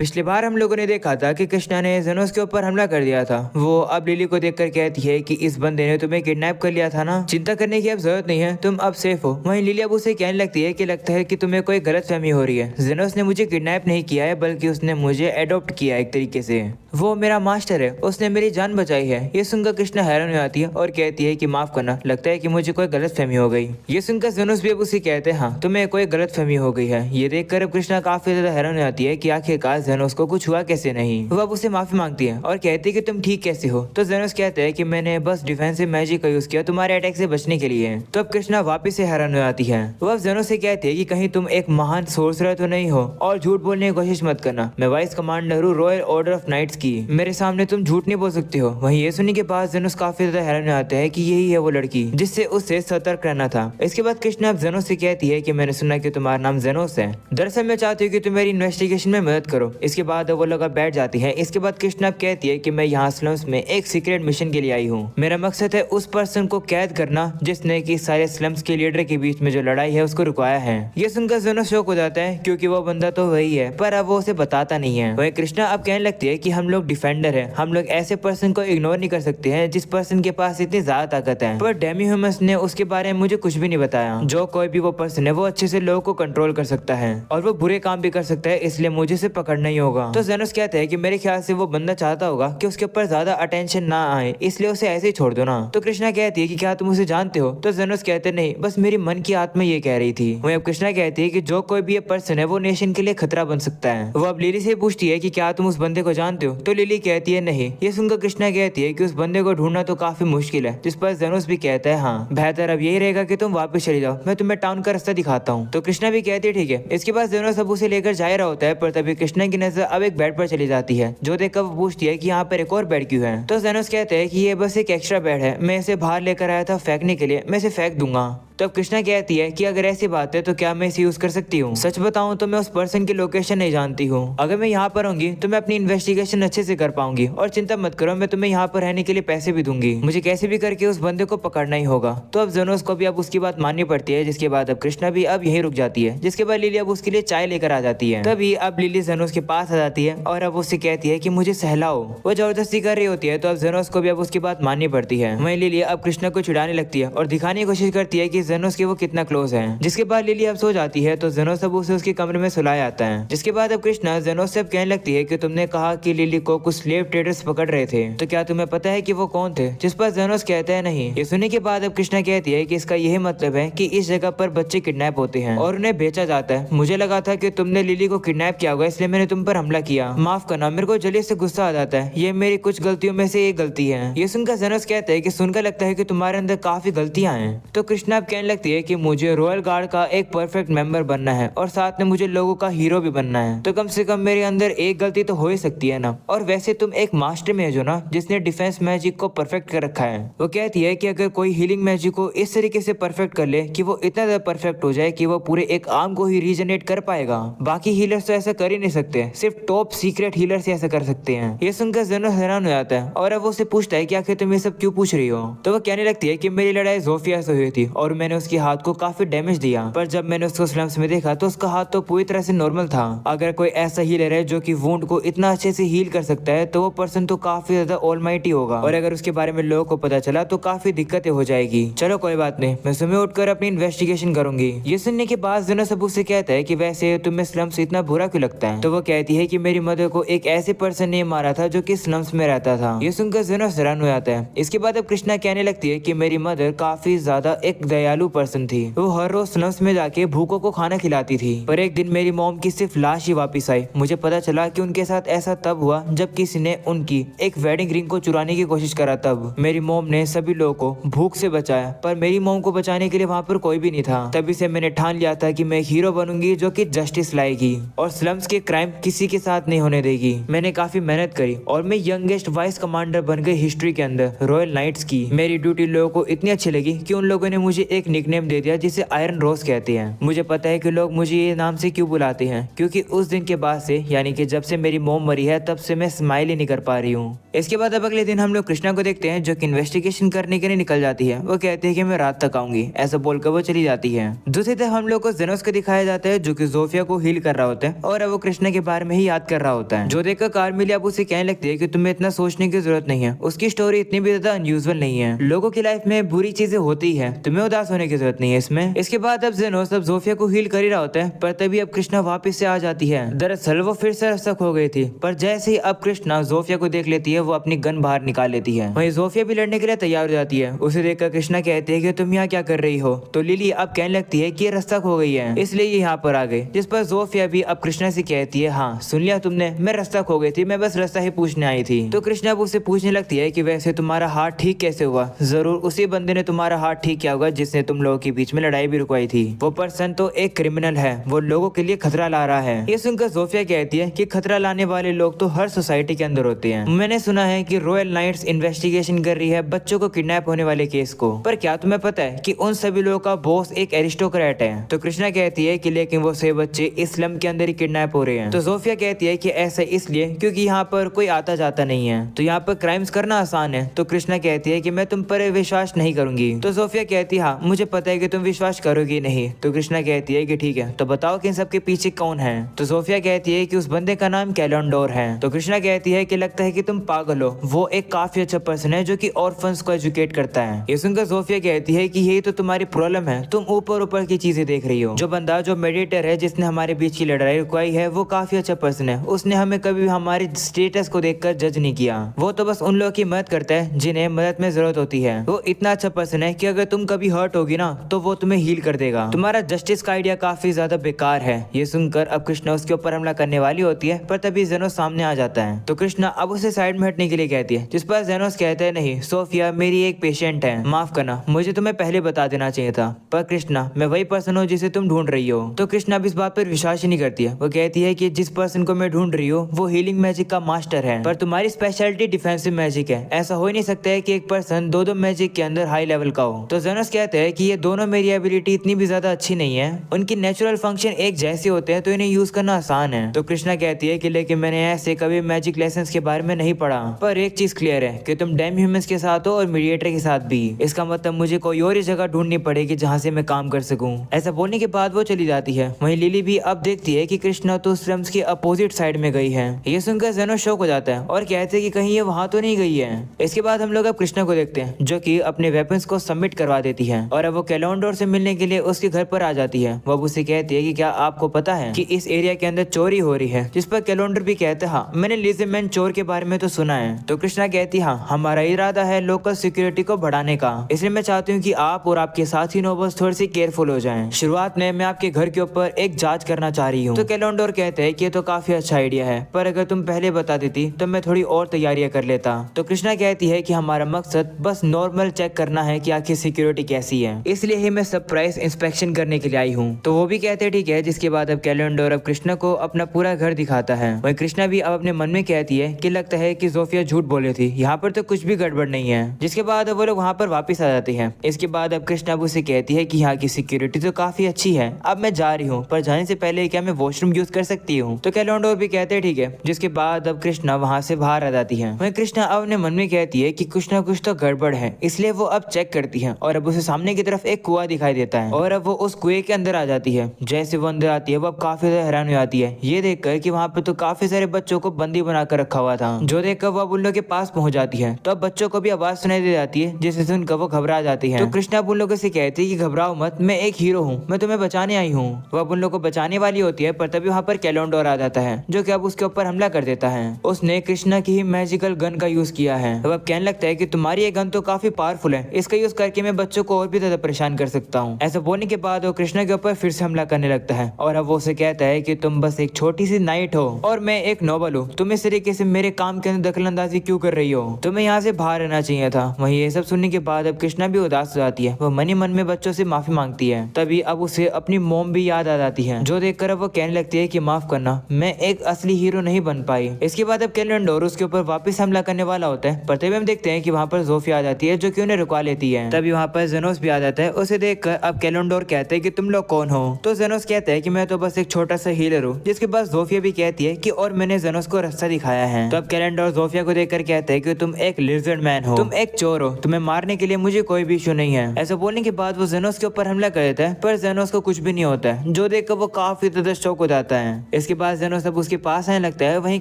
पिछली बार हम लोगों ने देखा था कि कृष्णा ने जेनोस के ऊपर हमला कर दिया था। वो अब लिली को देखकर कहती है कि इस बंदे ने तुम्हें किडनैप कर लिया था ना, चिंता करने की अब जरूरत नहीं है, तुम अब सेफ हो। वहीं लिली अब उसे कहने लगती है कि लगता है कि तुम्हें कोई गलतफहमी हो रही है। जेनोस ने मुझे किडनैप नहीं किया है, बल्कि उसने मुझे एडॉप्ट किया है एक तरीके से। वो मेरा मास्टर है, उसने मेरी जान बचाई है। ये सुनकर कृष्णा हैरान हो जाती है और कहती है कि माफ करना, लगता है कि मुझे कोई गलतफहमी हो गई। ये सुनकर जेनोस भी अब उसे कहते हैं हाँ, तुम्हें कोई गलतफहमी हो गई है। ये देखकर अब कृष्णा काफी ज्यादा हैरान हो जाती है कि आखिरकार जेनोस को कुछ हुआ कैसे नहीं। वो अब उसे माफी मांगती है और कहती है कि तुम ठीक कैसे हो। तो जेनोस कहते हैं कि मैंने बस डिफेंसिव मैजिक का यूज किया तुम्हारे अटैक से बचने के लिए। तो अब कृष्णा वापस से हैरान हो जाती है। वो अब जेनोस से कहती है कि कहीं तुम एक महान सोर्सरर तो नहीं हो और झूठ बोलने की कोशिश मत करना। मैं वाइस कमांडर हूँ रॉयल ऑर्डर ऑफ नाइट्स की, मेरे सामने तुम झूठ नहीं बोल सकते हो। वहीं ये सुनने के बाद जेनोस काफी ज्यादा हैरान हो जाते हैं कि यही है वो लड़की जिससे उसे सतर्क रहना था। इसके बाद कृष्णा अब जेनोस से कहती है कि मैंने सुना कि तुम्हारा नाम जेनोस है, दरअसल मैं चाहती हूँ कि तुम मेरी इन्वेस्टिगेशन में मदद करो। इसके बाद वो लोग बैठ जाती है। इसके बाद कृष्णा कहती है कि मैं यहाँ स्लम्स में एक सीक्रेट मिशन के लिए आई हूँ। मेरा मकसद है उस पर्सन को कैद करना जिसने कि सारे स्लम्स के लीडर के बीच में जो लड़ाई है उसको रुकवाया है। ये सुनकर जेनोस शॉक हो जाता है क्योंकि वो बंदा तो वही है, पर अब वो उसे बताता नहीं है। वही कृष्णा अब कहने लगती है कि हम लोग डिफेंडर है, हम लोग ऐसे पर्सन को इग्नोर नहीं कर सकते हैं जिस पर्सन के पास इतनी ज्यादा ताकत है। पर डेमी ह्यूमंस ने उसके बारे में मुझे कुछ भी नहीं बताया। जो कोई भी वो पर्सन है वो अच्छे से लोगों को कंट्रोल कर सकता है और वो बुरे काम भी कर सकता है, इसलिए मुझे उसे पकड़ना ही होगा। तो जेनोस कहते हैं कि मेरे ख्याल से वो बंदा चाहता होगा कि उसके ऊपर ज्यादा अटेंशन ना आए, इसलिए उसे ऐसे ही छोड़ दो ना। तो कृष्णा कहती है कि क्या तुम उसे जानते हो। तो जेनोस कहते नहीं, बस मेरी मन की आत्मा ये कह रही थी। वहीं अब कृष्णा कहती है कि जो कोई भी ये पर्सन है वो नेशन के लिए खतरा बन सकता है। वो अब लिली से पूछती है कि क्या तुम उस बंदे को जानते हो। तो लिली कहती है नहीं। ये सुनकर कृष्णा कहती है कि उस बंदे को ढूंढना तो काफी मुश्किल है, जिस पर जेनोस भी कहता है हाँ, बेहतर अब यही रहेगा कि तुम वापस चली जाओ, मैं तुम्हें टाउन का रास्ता दिखाता हूँ। तो कृष्णा भी कहती है ठीक है। इसके बाद जेनोस अब उसे लेकर जा रहा होता है, पर तभी कृष्णा की नजर अब एक बेड पर चली जाती है, जो देखकर वो पूछती है कि यहाँ पर एक और बेड क्यों है। तो जेनोस कहते हैं कि ये बस एक एक्स्ट्रा बेड है, मैं इसे बाहर लेकर आया था फेंकने के लिए, मैं इसे फेंक दूंगा। तो अब कृष्णा कहती है कि अगर ऐसी बात है तो क्या मैं इसे यूज कर सकती हूँ। सच बताऊं तो मैं उस पर्सन की लोकेशन नहीं जानती हूँ, अगर मैं यहाँ पर होंगी तो मैं अपनी इन्वेस्टिगेशन अच्छे से कर पाऊंगी। और चिंता मत करो, मैं तुम्हें यहाँ पर रहने के लिए पैसे भी दूंगी, मुझे कैसे भी करके उस बंदे को पकड़ना ही होगा। तो अब जेनोस को भी अब उसकी बात माननी पड़ती है, जिसके बाद अब कृष्णा भी अब यहीं रुक जाती है। जिसके बाद लिली अब उसके लिए चाय लेकर आ जाती है। तभी अब लिली जेनोस के पास आ जाती है और अब उससे कहती है कि मुझे सहलाओ। वो जबरदस्ती कर रही होती है, तो अब जेनोस को भी अब उसकी बात माननी पड़ती है। वहीं लिली अब कृष्णा को चिढ़ाने लगती है और दिखाने की कोशिश करती है कि जेनोस की वो कितना क्लोज है। जिसके बाद लिली अब सो जाती है, तो जेनोस अब उसे उसके कमरे में सुलाया जाता है। जिसके बाद अब कृष्णा जेनोस से अब कहने लगती है कि तुमने कहा कि लिली को कुछ स्लेव ट्रेडर्स पकड़ रहे थे, तो क्या तुम्हें पता है कि वो कौन थे। जिस पर जेनोस कहता है नहीं। ये सुनने के बाद अब कृष्णा कहती है कि इसका यही मतलब है कि इस जगह पर बच्चे किडनैप होते हैं और उन्हें बेचा जाता है। मुझे लगा था कि तुमने लिली को किडनैप किया होगा, इसलिए मैंने तुम पर हमला किया, माफ करना, मेरे को जल्दी से गुस्सा आ जाता है, ये मेरी कुछ गलतियों में से एक गलती है। ये सुनकर जेनोस कहता है कि सुनकर लगता है कि तुम्हारे अंदर काफी गलतियां हैं। तो कृष्णा अब कहने लगती है कि मुझे रॉयल गार्ड का एक परफेक्ट मेंबर बनना है और साथ में मुझे लोगों का हीरो भी बनना है, तो कम से कम मेरे अंदर एक गलती तो हो ही सकती है ना। और वैसे तुम एक मास्टर मेज हो ना, जिसने डिफेंस मैजिक को परफेक्ट कर रखा है। वो कहती है कि अगर कोई हीलिंग मैजिक को इस तरीके से परफेक्ट कर ले कि वो इतना ज्यादा परफेक्ट हो जाए कि वो पूरे एक आर्म को ही रीजनरेट कर पाएगा, बाकी हीलर्स तो ऐसा कर ही नहीं सकते, सिर्फ टॉप सीक्रेट हीलर्स ऐसा कर सकते हैं। ये सुनकर जेनोस हैरान हो जाता है और अब वो उससे पूछता है कि आखिर तुम ये सब क्यों पूछ रही हो। तो वो कहने लगती है कि मेरी लड़ाई जोफिया से हुई थी और मैंने उसके हाथ को काफी डैमेज दिया, पर जब मैंने उसको स्लम्स में देखा तो उसका हाथ तो पूरी तरह से नॉर्मल था। अगर कोई ऐसा हीलर है जो कि वुंड को इतना अच्छे से हील कर सकता है, तो वो पर्सन तो काफी ज्यादा ऑलमाइटी होगा, और अगर उसके बारे में लोगों को पता चला तो काफी दिक्कतें हो जाएगी। चलो कोई बात नहीं, मैं सुबह उठकर अपनी इन्वेस्टिगेशन करूंगी। ये सुनने के बाद जेनोस अब उससे कहता है कि वैसे तुम्हें स्लम्स इतना बुरा क्यों लगता है। तो वो कहती है कि मेरी मदर को एक ऐसे पर्सन ने मारा था जो कि स्लम्स में रहता था। ये सुनकर जेनोस हैरान हो जाता है। इसके बाद अब कृष्णा कहने लगती है कि मेरी मदर काफी ज्यादा एक दयालु पर्सन थी, वो हर रोज स्लम्स में जाके भूखों को खाना खिलाती थी, पर एक दिन मेरी मॉम की सिर्फ लाश ही वापस आई। मुझे पता चला कि उनके साथ ऐसा तब हुआ जब किसी ने उनकी एक वेडिंग रिंग को चुराने की कोशिश करा। तब मेरी मॉम ने सभी लोगों को भूख से बचाया, पर मेरी मॉम को बचाने के लिए वहाँ पर कोई भी नहीं था। तभी से मैंने ठान लिया था कि मैं एक हीरो बनूंगी जो कि जस्टिस लाएगी और स्लम्स के क्राइम किसी के साथ नहीं होने देगी। मैंने काफी मेहनत करी और मैं यंगेस्ट वाइस कमांडर बन गई हिस्ट्री के अंदर रॉयल नाइट्स की। मेरी ड्यूटी लोगों को इतनी अच्छी लगी कि उन लोगों ने मुझे एक निकनेम दे दिया जिसे आयरन रोज कहते हैं। मुझे पता है कि लोग मुझे ये नाम से क्यों बुलाते हैं, क्योंकि उस दिन के बाद से यानी कि जब से मेरी मोम मरी है तब से मैं स्माइल ही नहीं कर पा रही हूँ। इसके बाद अब अगले दिन हम लोग कृष्णा को देखते हैं जो कि इन्वेस्टिगेशन करने के लिए निकल जाती है। वो कहती है कि मैं रात तक आऊंगी, ऐसा बोलकर वो चली जाती है। दूसरी तरफ हम लोग को जेनोस को दिखाया जाता है जो कि जोफिया को हील कर रहा होता है और अब वो कृष्णा के बारे में ही याद कर रहा होता है। जो देखकर कार्मेलिया अब उसे कहने लगती है कि तुम्हें इतना सोचने की जरूरत नहीं है, उसकी स्टोरी इतनी भी ज्यादा अनयूजुअल नहीं है, लोगों की लाइफ में बुरी चीजें होती है, तुम्हें उदास होने की जरूरत नहीं है इसमें। इसके बाद अब जेनोस अब जोफिया को हील कर ही रहा होता है, पर तभी अब कृष्णा वापस से आ जाती है। दरअसल वो फिर से रस्तक हो गई थी, पर जैसे ही अब कृष्णा जोफिया को देख लेती है वो अपनी गन बाहर निकाल लेती है। वहीं जोफिया भी लड़ने के लिए तैयार हो जाती है। उसे देखकर कृष्णा कहते हैं कि तुम यहाँ क्या कर रही हो, तो लिली अब कहने लगती है कि ये रस्तक हो गई है इसलिए ये यहाँ पर आ गई, जिस पर जोफिया भी अब कृष्णा से कहती है हाँ सुन लिया तुमने, मैं रस्तक हो गई थी, मैं बस रास्ता ही पूछने आई थी। तो कृष्णा अब उससे पूछने लगती है कि वैसे तुम्हारा हाथ ठीक कैसे हुआ, जरूर उसी बंदे ने तुम्हारा हाथ ठीक किया होगा जिसने तुम लोगों के बीच में लड़ाई भी रुकवाई थी, वो पर्सन तो एक क्रिमिनल है, वो लोगों के लिए खतरा ला रहा है। ये सुनकर जोफिया कहती है कि खतरा लाने वाले लोग तो हर सोसाइटी के अंदर होते हैं, मैंने सुना है कि रॉयल नाइट्स इन्वेस्टिगेशन कर रही है बच्चों को किडनैप होने वाले केस को, पर क्या तुम्हें पता है कि उन सभी लोगों का बॉस एक एरिस्टोक्रेट है। तो कृष्णा कहती है कि लेकिन वो सभी बच्चे इस स्लम के अंदर ही किडनैप हो रहे हैं। तो जोफिया कहती है कि ऐसा इसलिए क्योंकि यहाँ पर कोई आता जाता नहीं है, तो यहाँ पर क्राइम्स करना आसान है। तो कृष्णा कहती है कि मैं तुम पर विश्वास नहीं करूंगी। तो जोफिया कहती है हाँ मुझे पता है कि तुम विश्वास करोगी नहीं। तो कृष्णा कहती है कि ठीक है, तो बताओ कि इन सबके पीछे कौन है। तो जोफिया कहती है कि उस बंदे का नाम कैलेंडोर है। तो कृष्णा कहती है कि लगता है कि तुम पागल हो, वो एक काफी अच्छा पर्सन है जो कि ऑर्फन्स को एजुकेट करता है। ये सुनकर जोफिया कहती है कि यही तो तुम्हारी प्रॉब्लम है, तुम ऊपर ऊपर की चीजें देख रही हो। जो बंदा जो मेडिटेटर है जिसने हमारे बीच की लड़ाई रुकवाई है वो काफी अच्छा पर्सन है, उसने हमें कभी हमारे स्टेटस को देखकर जज नहीं किया, वो तो बस उन लोगों की मदद करता है जिन्हें मदद में जरूरत होती है। वो इतना अच्छा पर्सन है कि अगर तुम कभी हर्ट होगी ना तो वो तुम्हें हील कर देगा। तुम्हारा जस्टिस का आइडिया काफी ज्यादा बेकार है। ये सुनकर अब कृष्णा उसके ऊपर हमला करने वाली होती है, पर तभी जेनोस सामने आ जाता है। तो कृष्णा अब उसे साइड में हटने के लिए कहती है, जिस पर जेनोस कहते हैं नहीं सोफिया मेरी एक पेशेंट है, माफ करना मुझे तुम्हें पहले बता देना चाहिए था, पर कृष्णा मैं वही पर्सन हूँ जिसे तुम ढूंढ रही हो। तो कृष्णा अब इस बात पर विश्वास ही नहीं करती है। वो कहती है कि जिस पर्सन को मैं ढूंढ रही हूँ वो हीलिंग मैजिक का मास्टर है, पर तुम्हारी स्पेशलिटी डिफेंसिव मैजिक है, ऐसा हो ही नहीं सकता है कि एक पर्सन दो मैजिक के अंदर हाई लेवल का हो। तो जेनोस कहते हैं कि ये दोनों मेरी एबिलिटी इतनी भी ज्यादा अच्छी नहीं है, उनकी नेचुरल फंक्शन एक जैसे होते हैं तो इन्हें यूज करना आसान है। तो कृष्णा कहती है कि लेकिन मैंने ऐसे कभी मैजिक लेसन के बारे में नहीं पढ़ा, पर एक चीज क्लियर है कि तुम डेम ह्यूमंस के साथ हो और मीडिएटर के साथ भी, इसका मतलब मुझे कोई और ही जगह ढूंढनी पड़ेगी जहाँ से मैं काम कर सकूं। ऐसा बोलने के बाद वो चली जाती है। वहीं लिली भी अब देखती है कि कृष्णा तो स्लम्स के अपोजिट साइड में गई है। ये सुनकर जेनोस शॉक हो जाता है और कहते हैं कि कहीं ये वहां तो नहीं गई है। इसके बाद हम लोग अब कृष्णा को देखते हैं जो कि अपने वेपन्स को सबमिट करवा देती है और अब वो कैलेंडोर से मिलने के लिए उसके घर पर आ जाती है। वो उससे कहती है कि क्या आपको पता है कि इस एरिया के अंदर चोरी हो रही है, जिस पर कैलेंडर भी कहते हैं हाँ मैंने लिज़रमैन चोर के बारे में तो सुना है। तो कृष्णा कहती है हाँ हमारा इरादा है लोकल सिक्योरिटी को बढ़ाने का, इसलिए मैं चाहती हूँ कि आप और आपके साथी नोबल्स थोड़ी सी केयरफुल हो जाएं। शुरुआत में मैं आपके घर के ऊपर एक जांच करना चाह रही हूँ। तो कैलेंडोर कहते हैं कि ये तो काफी अच्छा आइडिया है, पर अगर तुम पहले बता देती तो मैं थोड़ी और तैयारियां कर लेता। तो कृष्णा कहती है कि हमारा मकसद बस नॉर्मल चेक करना है कि आखिर सिक्योरिटी कैसी है, इसलिए ही मैं सरप्राइज इंस्पेक्शन करने के लिए आई हूँ। तो वो भी कहते हैं ठीक है। जिसके बाद अब कैलेंडोर अब कृष्णा को अपना पूरा घर दिखाता है। वही कृष्णा भी अब अपने मन में कहती है कि लगता है कि जोफिया झूठ बोले थी, यहाँ पर तो कुछ भी गड़बड़ नहीं है। जिसके बाद अब वो लोग वहाँ पर वापस आ जाते हैं। इसके बाद अब कृष्णा उसे कहती है कि यहाँ की सिक्योरिटी तो काफी अच्छी है, अब मैं जा रही हूँ, पर जाने से पहले क्या मैं वॉशरूम यूज कर सकती हूँ। तो कैलेंडोर भी कहते हैं ठीक है। जिसके बाद अब कृष्णा वहाँ से बाहर आ जाती है। वही कृष्णा अब अपने मन में कहती है कि कुछ ना कुछ तो गड़बड़ है, इसलिए वो अब चेक करती है और अब उसे सामने की तरफ एक कुआं दिखाई देता है और अब वो उस कुएं के अंदर आ जाती है। जैसे वो अंदर आती है वो अब काफी ज्यादा हैरान हो जाती है ये देखकर कि वहाँ पे तो काफी सारे बच्चों को बंदी बनाकर रखा हुआ था। जो देखकर वो अब उन लोगों के पास पहुंच जाती है तो अब बच्चों को भी आवाज सुनाई दे जाती है, जिससे सुनकर वो घबरा जाती है। तो कृष्णा उन लोगों से कहती है कि घबराओ मत, मैं एक हीरो हूँ, मैं तुम्हें बचाने आई हूँ। वो अब उन लोगों को बचाने वाली होती है, पर तभी वहाँ पर कैलेंडोर आ जाता है जो कि अब उसके ऊपर हमला कर देता है। उसने कृष्णा की ही मैजिकल गन का यूज किया है। अब कहने लगता है कि तुम्हारी ये गन तो काफी पावरफुल है, इसका यूज करके मैं बच्चों को और भी ज्यादा परेशान कर सकता हूँ। ऐसा बोलने के बाद वो कृष्णा के ऊपर फिर से हमला करने लगता है और अब वो उसे कहता है कि तुम बस एक छोटी सी नाइट हो और मैं एक नोबल हूँ, तुम इस तरीके से मेरे काम के अंदर दखलंदाजी क्यों कर रही हो, तुम्हें यहाँ से बाहर रहना चाहिए था। वहीं ये सब सुनने के बाद अब कृष्णा भी उदास हो जाती है। वो मन ही मन में बच्चों से माफी मांगती है। तभी अब उसे अपनी मोम भी याद आ जाती है, जो देखकर अब वो कहने लगती है कि माफ करना, मैं एक असली हीरो नहीं बन पाई। इसके बाद अब कैलेंडोर उसके ऊपर वापस हमला करने वाला होता है, पर तभी हम देखते हैं कि वहाँ पर जोफिया आ जाती है जो कि उन्हें रुकवा लेती है। तभी वहाँ पर जेनोस भी आ जाता है। उसे देखकर अब कैलेंडोर कहते हैं कि तुम लोग कौन हो। तो जेनोस कहता है कि मैं तो बस एक छोटा सा हीलर हूँ। जिसके बाद जोफिया भी कहती है कि और मैंने जेनोस को रास्ता दिखाया है। तो अब कैलेंडोर जोफिया को देखकर कहते हैं कि तुम एक लिजर्ड मैन हो, तुम एक चोर हो, तुम्हें मारने के लिए मुझे कोई भी इशू नहीं है। ऐसा बोलने के बाद वो जेनोस के ऊपर हमला कर देता है, पर जेनोस को कुछ भी नहीं होता है, जो देखकर वो काफी ज्यादा शॉक हो जाता है। इसके बाद जेनोस अब उसके पास आने लगता है। वहीं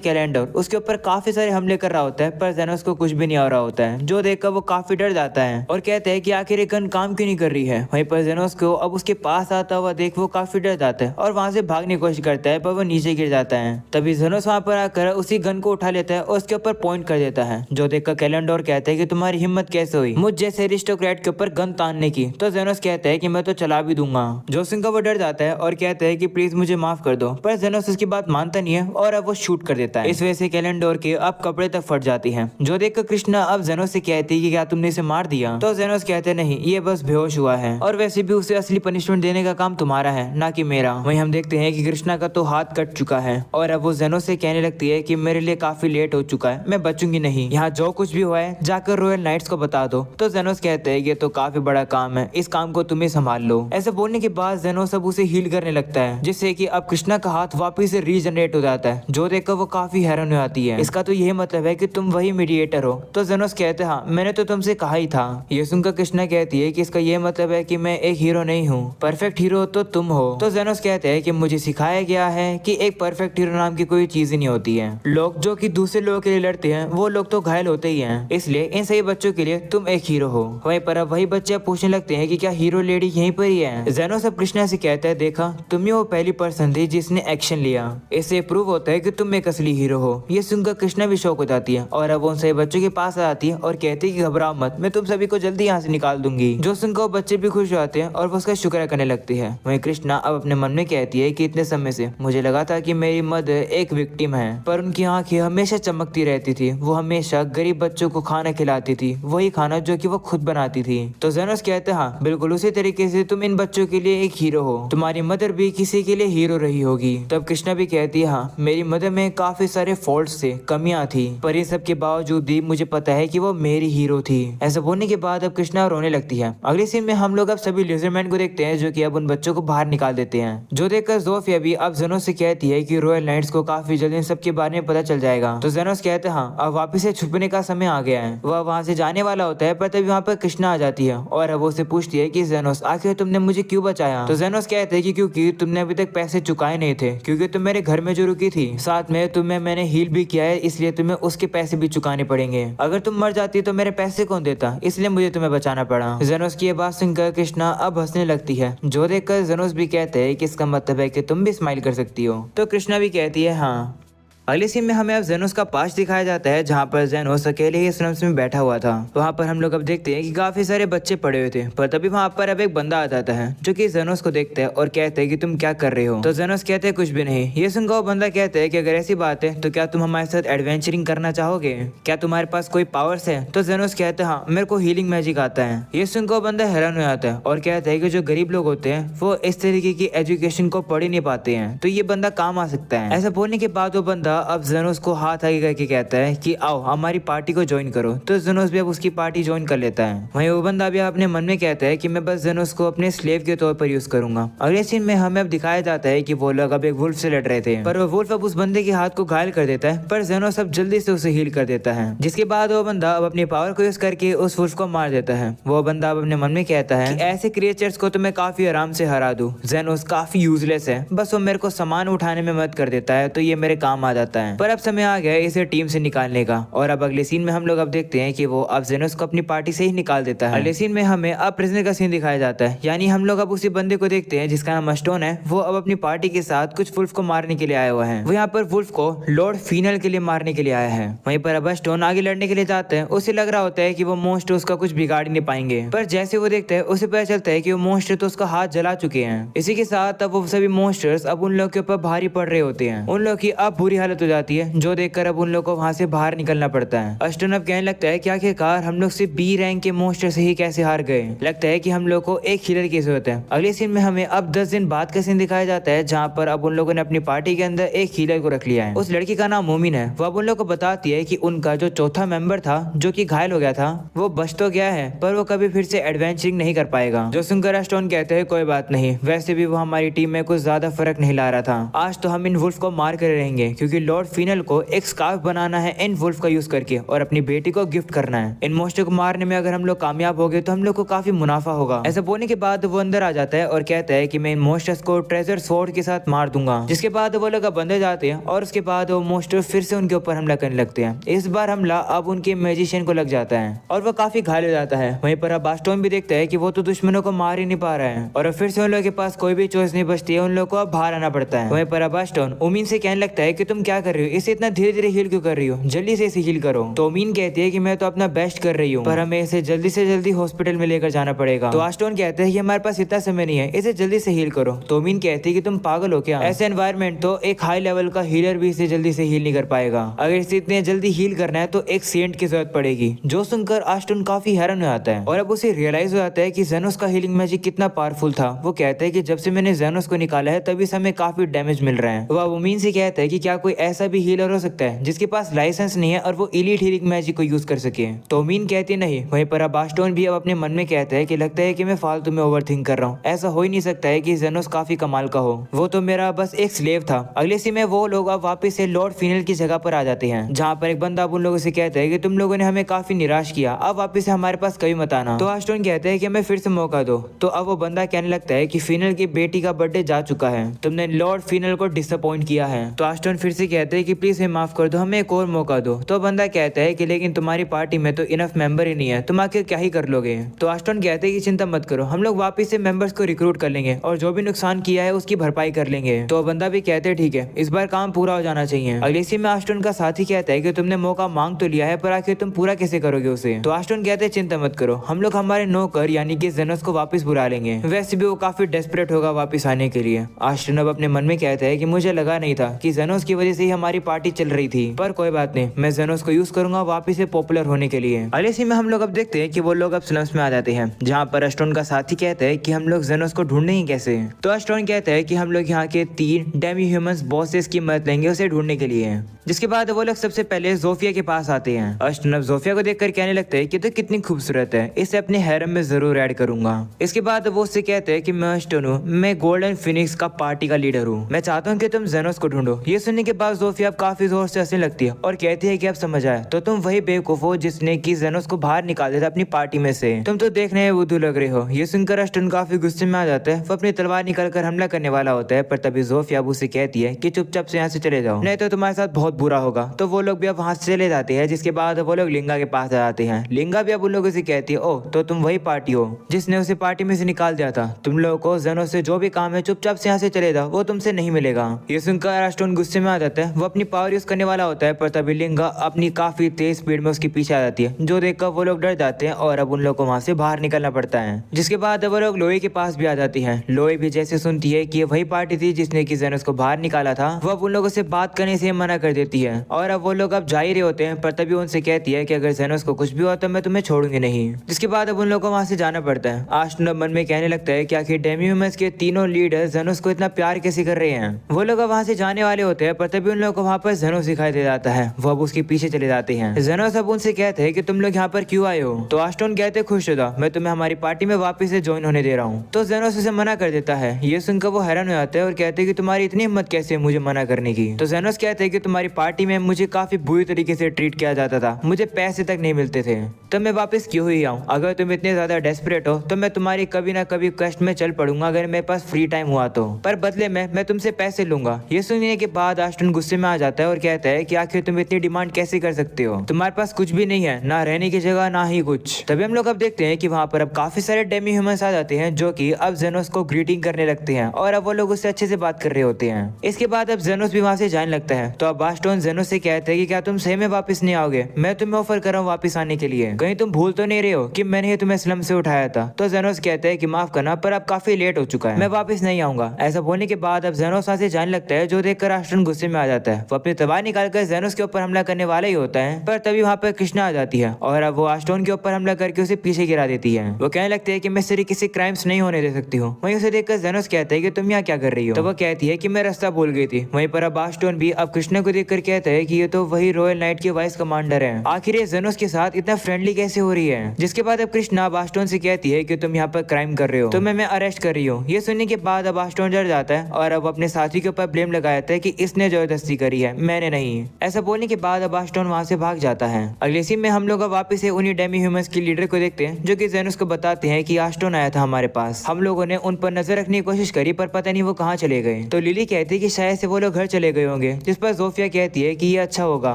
कैलेंडोर उसके ऊपर काफी सारे हमले कर रहा होता है, पर जेनोस को कुछ भी नहीं हो रहा होता है, जो देखकर वो काफी डर जाता है और कहते हैं कि आखिर ये गन काम क्यों नहीं कर रही है। वहीं पर जेनोस को अब उसके पास आता हुआ देख वो काफी डर जाता है और वहां से भागने की कोशिश करता है, पर वो नीचे गिर जाता है। तभी जेनोस वहां पर आकर उसी गन को उठा लेता है और उसके ऊपर पॉइंट कर देता है, जो देखकर कैलेंडोर कहता है कि तुम्हारी हिम्मत कैसे हुई मुझ जैसे एरिस्टोक्रेट के ऊपर गन तानने की। तो जेनोस कहता है कि मैं तो चला भी दूंगा। जोसिन का वो डर जाता है और कहता है कि प्लीज मुझे माफ कर दो, पर जेनोस उसकी बात मानता नहीं है और अब वो शूट कर देता है। इस वजह से कैलेंडोर के अब कपड़े तक फट जाती है, जो देखकर कृष्णा अब जेनोस से कहती है कि क्या तुमने इसे मार दिया। तो जेनोस कहते नहीं, ये बस बेहोश हुआ है और वैसे भी उसे असली पनिशमेंट देने का काम तुम्हारा है, ना कि मेरा। वहीं हम देखते हैं कि कृष्णा का तो हाथ कट चुका है और अब वो जेनोस से कहने लगती है कि मेरे लिए काफी लेट हो चुका है, मैं बचूंगी नहीं, यहाँ जो कुछ भी हुआ है जाकर रॉयल नाइट्स को बता दो। तो जेनोस कहते हैं ये तो काफी बड़ा काम है, इस काम को तुम ही संभाल लो। ऐसा बोलने के बाद जेनोस अब उसे हील करने लगता है, जिससे कि अब कृष्णा का हाथ वापिस से रीजनरेट हो जाता है, जो देखकर वो काफी हैरान हो जाती है। इसका तो यही मतलब है कि तुम वही मीडिएटर हो। तो जेनोस कहते हैं हाँ, मैंने तो तुमसे कहा ही था। ये सुनकर कृष्णा कहती है कि इसका ये मतलब है कि मैं एक हीरो नहीं हूँ, परफेक्ट हीरो तो तुम हो। तो जेनोस कहते हैं कि मुझे सिखाया गया है कि एक परफेक्ट हीरो नाम की कोई चीज ही नहीं होती है। लोग जो कि दूसरे लोगों के लिए लड़ते हैं वो लोग तो घायल होते ही हैं, इसलिए इन सही बच्चों के लिए तुम एक हीरो हो। वहीं पर अब वही बच्चे पूछने लगते हैं कि क्या हीरो लेडी यहीं पर ही है। जेनोस अब कृष्णा से कहता है देखा, तुम ही वो पहली पर्सन थी जिसने एक्शन लिया, इससे प्रूव होता है कि तुम एक असली हीरो हो। ये सुनकर कृष्णा भी शौक हो जाती है और अब उन सही बच्चों के पास आ जाती है और कहती है कि घबराओ मत, मैं तुम सभी को जल्दी यहाँ से निकाल दूंगी। जो सुनकर वो बच्चे भी खुश हो जाते हैं और वो उसका शुक्र करने लगती है। वहीं कृष्णा अब अपने मन में कहती है कि इतने समय से मुझे लगा था कि मेरी मदर एक विक्टिम है, पर उनकी आंखें हमेशा चमकती रहती थी, वो हमेशा गरीब बच्चों को खाना खिलाती थी, वही खाना जो कि वो खुद बनाती थी। तो जेनोस कहते हैं हाँ, बिल्कुल उसी तरीके से तुम इन बच्चों के लिए एक हीरो हो, तुम्हारी मदर भी किसी के लिए हीरो रही होगी। तब कृष्णा भी कहती है हाँ, मेरी मदर में काफी सारे फॉल्ट्स थे, कमियां थी, पर इन सब के बावजूद भी मुझे पता है कि वो मेरी हीरो थी। ऐसा बोलने के बाद अब कृष्णा रोने लगती है। अगले सीन में हम लोग अब सभी लिजरमैन को देखते हैं, जो कि अब उन बच्चों को बाहर निकाल देते हैं, जो देखकर जोफिया भी अब जेनोस से कहती है कि रॉयल नाइट्स को काफी जल्दी इन सब के बारे में पता चल जाएगा। तो जेनोस कहते हैं हाँ, अब वापिस से छुपने का समय आ गया है। वह वहाँ से जाने वाला होता है, पर तभी वहाँ पर कृष्णा आ जाती है और अब उसे पूछती है कि जेनोस आखिर तुमने मुझे क्यों बचाया। तो जेनोस कहते हैं कि क्योंकि तुमने अभी तक पैसे चुकाए नहीं थे, क्योंकि तुम मेरे घर में जो रुकी थी, साथ में तुम्हें मैंने हील भी किया है, इसलिए तुम्हें उसके पैसे भी चुकाने पड़ेंगे। अगर तुम मर जाती तो मेरे पैसे कौन देता, इसलिए मुझे तुम्हें बचाना पड़ा। जेनोस की ये बात सुनकर कृष्णा अब हंसने लगती है, जो देखकर जेनोस भी कहते हैं कि इसका मतलब है कि तुम भी स्माइल कर सकती हो। तो कृष्णा भी कहती है हाँ। अगले सीन में हमें अब जेनोस का पास्ट दिखाया जाता है, जहाँ पर जेनोस अकेले ही स्लम्स में बैठा हुआ था। वहाँ पर हम लोग अब देखते हैं कि काफी सारे बच्चे पड़े हुए थे, पर तभी वहाँ पर अब एक बंदा आ जाता है, जो कि जेनोस को देखता है और कहता है कि तुम क्या कर रहे हो। तो जेनोस कहते हैं कुछ भी नहीं। ये सुनकर वो बंदा कहता है कि अगर ऐसी बात है तो क्या तुम हमारे साथ एडवेंचरिंग करना चाहोगे, क्या तुम्हारे पास कोई पावर्स है। तो जेनोस कहता है हाँ, मेरे को हीलिंग मैजिक आता है। ये सुनकर वो बंदा हैरान हो जाता है और कहता है कि जो गरीब लोग होते हैं वो इस तरीके की एजुकेशन को पढ़ ही नहीं पाते हैं, तो ये बंदा काम आ सकता है। ऐसा बोलने के बाद वो बंदा अब जेनोस को हाथ आगे करके कहता है कि आओ हमारी पार्टी को ज्वाइन करो। तो जेनोस भी अब उसकी पार्टी ज्वाइन कर लेता है। वहीं वो बंदा भी अपने मन में कहता है कि मैं बस जेनोस को अपने स्लेव के तौर पर यूज करूंगा। अगले सीन में हमें अब दिखाया जाता है कि वो लोग अब एक वुल्फ से लड़ रहे थे, पर वो वुल्फ अब उस बंदे के हाथ को घायल कर देता है, पर जेनोस अब जल्दी से उसे हील कर देता है, जिसके बाद वो बंदा अब अपनी पावर को यूज करके उस वुल्फ को मार देता है। वो बंदा अब अपने मन में कहता है कि ऐसे क्रिएचर्स को तो मैं काफी आराम से हरा दूं, जेनोस काफी यूजलेस है, बस वो मेरे को सामान उठाने में मदद कर देता है, तो ये मेरे काम आ जाता है। पर अब समय आ गया इसे टीम से निकालने का, और अब अगले सीन में हम लोग अब देखते हैं कि वो अब जेनोस को अपनी पार्टी से ही निकाल देता है। अगले सीन में हमें अब प्रिजनर का सीन दिखाया जाता है, यानी हम लोग अब उसी बंदे को देखते हैं जिसका नाम अस्टोन है। वो अब अपनी पार्टी के साथ कुछ वुल्फ को मारने के लिए आया हुआ है। वो यहाँ पर वुल्फ को लॉर्ड फीनल के लिए मारने के लिए आया है। वहीं पर अब अस्टोन आगे लड़ने के लिए जाते हैं। उसे लग रहा होता है कि वो मोस्टर उसका कुछ बिगाड़ नहीं पाएंगे, पर जैसे वो देखता है उसे पता चलता है कि वो मोस्टर तो उसका हाथ जला चुके हैं। इसी के साथ अब वो सभी मोस्टर्स अब उन लोग के ऊपर भारी पड़ रहे होते हैं। उन लोग की अब बुरी हालत हालत हो जाती है, जो देखकर अब उन लोग को वहाँ से बाहर निकलना पड़ता है। अस्टन अब कहने लगता है कि आखिरकार हम लोग सिर्फ बी रैंक के मोस्टर से ही कैसे हार गए। लगता है कि हम लोग को एक हीलर की जरूरत है। अगले सीन में हमें अब 10 दिन बाद का सीन दिखाया जाता है, जहाँ पर अब उन लोगों ने अपनी पार्टी के अंदर एक हीलर को रख लिया है। उस लड़की का नाम मोमिन है। वो अब उन लोग को बताती है कि उनका जो चौथा मेंबर था जो कि घायल हो गया था, वो बच तो गया है पर वो कभी फिर से एडवेंचरिंग नहीं कर पाएगा। जो सुनकर अस्टोन कहते हैं कोई बात नहीं, वैसे भी वो हमारी टीम में कुछ ज्यादा फर्क नहीं ला रहा था। आज तो हम इन वुल्फ को मार कर रहेंगे, क्योंकि लॉर्ड फिनल को एक स्कार्फ बनाना है इन वुल्फ का यूज करके और अपनी बेटी को गिफ्ट करना है। इन मोस्टर को मारने में अगर हम लोग कामयाब हो गए तो हम लोग को काफी मुनाफा होगा। ऐसा बोलने के बाद वो अंदर आ जाता है और कहता है कि मैं इन मोस्टर्स को ट्रेजर स्वॉर्ड के साथ मार दूंगा। जिसके बाद वो लोग अंदर जाते हैं और उसके बाद वो मोस्टर फिर से उनके ऊपर हमला करने लगते हैं। इस बार हमला अब उनके मैजिशियन को लग जाता है और वो काफी घायल हो जाता है। वहीं पर अब आस्टोन भी देखता है कि वो तो दुश्मनों को मार ही नहीं पा रहा है और फिर से उन लोगों के पास कोई भी चॉइस नहीं बचती है, उन लोगों को अब बाहर आना पड़ता है। वहीं पर अब आस्टोन उमीन से कहने लगता है कि तुम क्या कर रही हो, इसे इतना धीरे धीरे हील क्यों कर रही हो, जल्दी से इसे हील करो। तो उमीन कहती है कि मैं तो अपना बेस्ट कर रही हूँ, पर हमें इसे जल्दी से जल्दी हॉस्पिटल में लेकर जाना पड़ेगा। तो आस्टोन कहते हैं कि हमारे पास इतना समय नहीं है, इसे जल्दी से हील करो। तो उमीन कहती है कि तुम पागल हो क्या, ऐसे एनवायरमेंट तो एक हाई लेवल का हीलर भी इसे जल्दी से हील नहीं कर पाएगा। अगर इसे इतने जल्दी हील करना है तो एक सेंट की जरूरत पड़ेगी। जो सुनकर आस्टोन काफी हैरान हो जाता है और अब उसे रियलाइज हो जाता है कि जेनोस का हीलिंग मैजिक कितना पावरफुल था। वो कहता है कि जब से मैंने जेनोस को निकाला है तभी से हमें काफी डैमेज मिल रहा है। वह उमीन से कहता है कि क्या कोई ऐसा भी हीलर हो सकता है जिसके पास लाइसेंस नहीं है और वो इलीट हीलिंग मैजिक को यूज कर सके। तो उमीन कहती नहीं। वहीं पर अब आस्टोन भी अब अपने मन में कहता है कि लगता है कि मैं फालतू में ओवरथिंक कर रहा हूँ, ऐसा हो ही नहीं सकता है कि जेनोस काफी कमाल का हो, वो तो मेरा बस एक स्लेव था। अगले सी में वो लोग अब वापस से लॉर्ड फिनल की जगह पर आ जाते हैं, जहाँ पर एक बंदा उन लोगों से कहता है कि तुम लोगों ने हमें काफी निराश किया, अब वापस से हमारे पास कभी मत आना। तो आस्टोन कहते हैं कि हमें फिर से मौका दो। तो अब वो बंदा कहने लगता है कि फिनल की बेटी का बर्थडे जा चुका है, तुमने लॉर्ड फिनल को डिसअपॉइंट किया है। तो आस्टोन फिर से कहते हैं कि प्लीज हमें माफ कर दो, हमें एक और मौका दो। तो बंदा कहता है कि लेकिन तुम्हारी पार्टी में तो इनफ मेंबर ही नहीं है, तुम आखिर क्या ही कर लोगे। तो आस्टोन कहते हैं कि चिंता मत करो, हम लोग वापस से मेंबर्स को रिक्रूट कर लेंगे और जो भी नुकसान किया है उसकी भरपाई कर लेंगे। तो बंदा भी कहते हैं ठीक है, इस बार काम पूरा हो जाना चाहिए। अगले सी में आस्टोन का साथी कहता है कि तुमने मौका मांग तो लिया है, पर आखिर तुम पूरा कैसे करोगे उसे। तो आस्टोन कहते हैं चिंता मत करो, हम लोग हमारे नौकर यानी कि जेनोस को वापस बुला लेंगे। वैसे भी वो काफी डेस्परेट होगा वापस आने के लिए। आस्टोन अब अपने मन में कहता है कि मुझे लगा नहीं था कि जेनोस की वजह से ही हमारी पार्टी चल रही थी, पर कोई बात नहीं, मैं जेनोस को यूज करूंगा वापस से पॉपुलर होने के लिए। अगले सी में हम लोग अब देखते हैं कि वो लोग अब स्लम्स में आ जाते हैं, जहाँ पर आस्टोन का साथी कहता है कि हम लोग जेनोस को ढूंढेंगे कैसे। तो आस्टोन कहता है कि हम लोग यहाँ के 3 डेमी ह्यूमंस बॉसेस की मदद लेंगे उसे ढूंढने के लिए। जिसके बाद वो लोग सबसे पहले जोफिया के पास आते हैं। आस्टोन अब जोफिया को देखकर कहने लगता है कि तो कितनी खूबसूरत है, इसे अपने हैरम में जरूर ऐड करूंगा। इसके बाद वो उससे कहते हैं कि मैं आस्टोन हूँ, मैं गोल्डन फिनिक्स का पार्टी का लीडर हूँ, मैं चाहता हूँ कि तुम जेनोस को ढूंढो। ये सुनने के बाद जोफिया अब काफी जोर से हंसने लगती है और कहती है कि अब समझ आया, तो तुम वही बेवकूफ हो जिसने की जेनोस को बाहर निकाल दिया था अपनी पार्टी में से, तुम तो देखने में बुद्धू लग रहे हो। ये सुनकर आस्टोन काफी गुस्से में आ जाता है, वो अपनी तलवार निकालकर हमला करने वाला होता है, पर तभी जोफिया उसे कहती है कि चुपचाप से यहाँ से चले जाओ, नहीं तो तुम्हारे साथ बहुत बुरा होगा। तो वो लोग भी अब वहाँ से चले जाते हैं। जिसके बाद वो लोग लिंगा के पास आ जाते हैं। लिंगा भी अब उन लोगों से कहती है, ओह तो तुम वही पार्टी हो जिसने उसे पार्टी में से निकाल दिया था, तुम लोगों को जेनोस से जो भी काम है चुपचाप से यहाँ से चले जाओ, वो तुमसे नहीं मिलेगा। ये सुनकर आस्टोन गुस्से में आ जाता है, वो अपनी पावर यूज करने वाला होता है, पर तभी लिंगा अपनी काफी तेज स्पीड में उसके पीछे आ जाती है, जो देखकर वो लोग डर जाते हैं और अब उन लोग को वहाँ से बाहर निकलना पड़ता है। जिसके बाद वो लोग लोए के पास भी आ जाती है। लोए भी जैसे सुनती है कि ये वही पार्टी थी जिसने की जेनोस को बाहर निकाला था, वो अब उन लोगों से बात करने से मना कर देती है और अब वो लोग अब जा ही रहे होते हैं, पर तभी उनसे कहती है कि अगर जेनोस को कुछ भी हुआ तो मैं तुम्हें छोड़ूंगी नहीं। जिसके बाद अब उन लोगों को वहाँ से जाना पड़ता है। आस्टोन मन में कहने लगता है कि आखिर डेमी ह्यूमंस के तीनों लीडर जेनोस को इतना प्यार कैसे कर रहे हैं। वो लोग अब वहाँ से जाने वाले होते हैं, पर तभी उन लोगों को वहाँ पर जेनोस दिखाई दे जाता है। वो अब उसके पीछे चले जाते हैं। जेनोस अब उनसे कहते हैं कि तुम लोग यहाँ पर क्यों आए हो। तो आस्टोन कहते हैं खुश हो जाओ, मैं तुम्हें हमारी पार्टी में वापस से ज्वाइन होने दे रहा हूँ। तो जेनोस उसे मना कर देता है। ये सुनकर वो हैरान हो जाता है और कहते हैं कि तुम्हारी इतनी हिम्मत कैसे मुझे मना करने की। तो जेनोस कहते हैं कि तुम्हारी पार्टी में मुझे काफी बुरी तरीके से ट्रीट किया जाता था, मुझे पैसे तक नहीं मिलते थे, तो मैं वापस क्यों ही आऊँ। अगर तुम इतने ज्यादा डेस्परेट हो तो मैं तुम्हारी कभी ना कभी कष्ट में चल पड़ूंगा अगर मेरे पास फ्री टाइम हुआ तो, पर बदले में मैं तुमसे पैसे लूंगा। ये सुनने के बाद आस्टोन गुस्से में आ जाता है और कहता है कि आखिर तुम इतनी डिमांड कैसे कर सकते हो, तुम्हारे पास कुछ भी नहीं है, ना रहने की जगह ना ही कुछ। तभी हम लोग अब देखते हैं कि वहाँ पर अब काफी सारे डेमी ह्यूमंस आ जाते हैं, जो कि अब जेनोस को ग्रीटिंग करने लगते हैं और अब वो लोग उससे अच्छे से बात कर रहे होते हैं। इसके बाद अब जेनोस भी वहाँ से जाने लगता है। तो अब आस्टोन जेनोस से कहते हैं कि क्या तुम सही में वापस नहीं आओगे, मैं तुम्हें ऑफर कर रहा हूँ वापस आने के लिए, कहीं तुम भूल तो नहीं रहे हो कि मैंने ही तुम्हें स्लम से उठाया था। तो जेनोस कहते हैं कि माफ करना पर अब काफी लेट हो चुका है, मैं वापस नहीं आऊंगा। ऐसा बोलने के बाद अब जेनोस वहां से जाने लगता है, जो देखकर आस्टोन गुस्से में आ जाता है। वो अपनी तलवार निकालकर जेनोस के ऊपर हमला करने वाला ही होता है, पर तभी वहाँ पर कृष्णा आ जाती है और अब वो आस्टोन के ऊपर हमला करके उसे पीछे गिरा देती है। वो कहने लगते है कि मैं सिर्फ किसी क्राइम्स नहीं होने दे सकती हूँ। वहीं उसे देखकर जेनोस कहता है कि तुम यहाँ क्या कर रही हो। तो वो कहती है कि मैं रास्ता भूल गई थी। वहीं पर अब आस्टोन भी अब कृष्णा को देखकर कहता है कि ये तो वही रॉयल नाइट के वाइस कमांडर है, आखिर ये जेनोस के साथ इतना फ्रेंडली कैसे हो रही है। जिसके बाद अब कृष्णा अब आस्टोन से कहती है कि तुम यहाँ पर क्राइम कर रहे हो, तो मैं अरेस्ट कर रही हूँ। ये सुनने के बाद अब आस्टोन डर जाता है और अब अपने साथी के ऊपर ब्लेम लगाता है कि इसने जबरदस्ती करी है, मैंने नहीं। ऐसा बोलने के बाद अब आस्टोन वहाँ से भाग जाता है। अगले सीन में हम लोग अब वापस से उन्हीं डेमी ह्यूमंस की लीडर को देखते हैं, जो कि जेनोस को बताते हैं कि आस्टोन आया था हमारे पास। हम लोगों ने उन पर नजर रखने की कोशिश करी पर पता नहीं वो कहाँ चले गए। तो लिली कहती है कि शायद से वो लोग घर चले गए होंगे, जिस पर जोफिया कहती है कि ये अच्छा होगा,